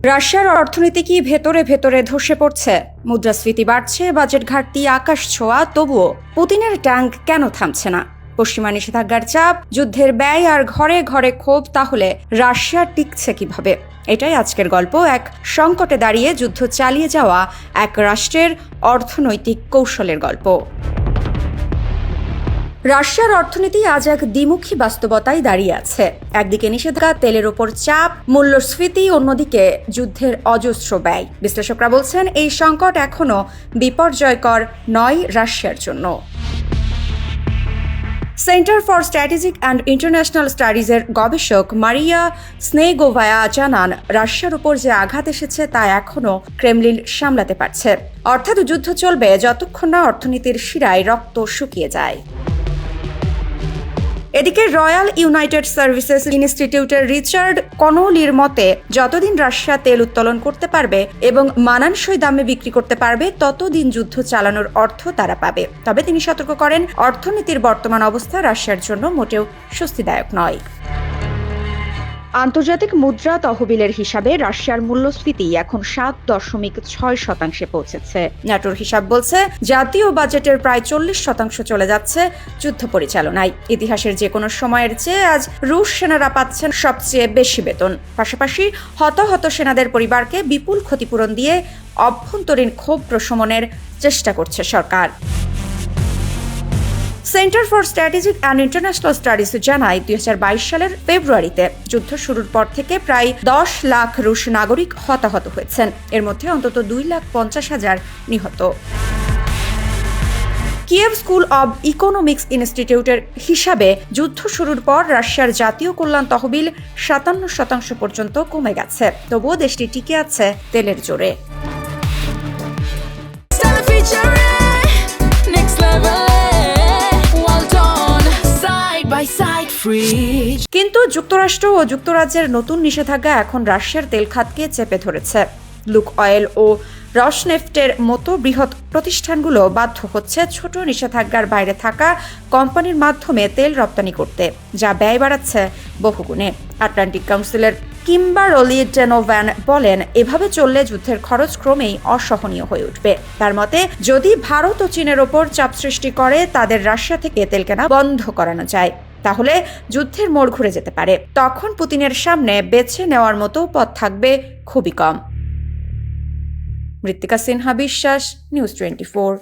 রাশিয়ার অর্থনীতি কি ভেতরে ভেতরে ধসে পড়ছে? মুদ্রাস্ফীতি বাড়ছে, বাজেট ঘাটতি আকাশ ছোঁয়া, তবুও পুতিনের ট্যাঙ্ক কেন থামছে না? পশ্চিমা নিষেধাজ্ঞার চাপ, যুদ্ধের ব্যয় আর ঘরে ঘরে ক্ষোভ, তাহলে রাশিয়া টিকছে কিভাবে? এটাই আজকের গল্প, এক সংকটে দাঁড়িয়ে যুদ্ধ চালিয়ে যাওয়া এক রাষ্ট্রের অর্থনৈতিক কৌশলের গল্প। রাশিয়ার অর্থনীতি আজ এক দ্বিমুখী বাস্তবতায় দাঁড়িয়ে আছে। একদিকে নিষেধাজ্ঞা, তেলের ওপর চাপ, মূল্যস্ফীতি, অন্যদিকে যুদ্ধের অজস্র ব্যয়। বিশ্লেষকরা বলছেন এই সংকট এখনও বিপর্যয়কর নয় রাশিয়ার জন্য। Centre for strategic and international স্টাডিজের গবেষক মারিয়া স্নেগোভায়া জানান, রাশিয়ার উপর যে আঘাত এসেছে তা এখনও ক্রেমলিন সামলাতে পারছে। অর্থাৎ যুদ্ধ চলবে যতক্ষণ না অর্থনীতির শিরায় রক্ত শুকিয়ে যায়। এদিকে রয়্যাল ইউনাইটেড সার্ভিসেস ইনস্টিটিউটের রিচার্ড কনোলির মতে, যতদিন রাশিয়া তেল উত্তোলন করতে পারবে এবং মানানসই দামে বিক্রি করতে পারবে, ততদিন যুদ্ধ চালানোর অর্থ তারা পাবে। তবে তিনি সতর্ক করেন, অর্থনীতির বর্তমান অবস্থা রাশিয়ার জন্য মোটেও স্বস্তিদায়ক নয়। আন্তর্জাতিক মুদ্রা তহবিলের হিসাবে রাশিয়ার মূল্যস্ফীতি এখন 7.6% পৌঁছেছে। ন্যাটোর হিসাব বলছে জাতীয় বাজেটের প্রায় 40% চলে যাচ্ছে যুদ্ধ পরিচালনায়। ইতিহাসের যে কোনো সময়ের চেয়ে আজ রুশ সেনারা পাচ্ছেন সবচেয়ে বেশি বেতন। পাশাপাশি হতাহত সেনাদের পরিবারকে বিপুল ক্ষতিপূরণ দিয়ে অভ্যন্তরীণ ক্ষোভ প্রশমনের চেষ্টা করছে সরকার। Centre for strategic and international studies জানায়, 2022 সালের ফেব্রুয়ারিতে যুদ্ধ শুরুর পর থেকে প্রায় 10 লাখ রুশ নাগরিক হতাহত হয়েছেন। এর মধ্যে অন্তত 2,50,000 নিহত। কিয়েভ স্কুল অব ইকোনমিক্স ইনস্টিটিউটের হিসাবে যুদ্ধ শুরুর পর রাশিয়ার জাতীয় কল্যাণ তহবিল 57% পর্যন্ত কমে গেছে। তবুও দেশটি টিকে আছে তেলের জোরে। কিন্তু যুক্তরাষ্ট্র ও যুক্তরাজ্যের নতুন নিষেধাজ্ঞা এখন রাশিয়ার তেল খাতকে চেপে ধরেছে। লুক অয়েল ও রসনেফটের মতো বৃহৎ প্রতিষ্ঠানগুলো বাধ্য হচ্ছে ছোট নিষেধাজ্ঞার বাইরে থাকা কোম্পানির মাধ্যমে তেল রপ্তানি করতে, যা ব্যয় বাড়াচ্ছে বহুগুণে। আটলান্টিক কাউন্সিলের কিম্বারলি ডেনোভ্যান বলেন, এভাবে চললে যুদ্ধের খরচ ক্রমেই অসহনীয় হয়ে উঠবে। তার মতে, যদি ভারত ও চীনের ওপর চাপ সৃষ্টি করে তাদের রাশিয়া থেকে তেল কেনা বন্ধ করানো যায়, তাহলে যুদ্ধের মোড় ঘুরে যেতে পারে। তখন পুতিনের সামনে বেছে নেওয়ার মতো পথ থাকবে খুবই কম। মৃত্তিকা সিনহা বিশ্বাস, নিউজ 24।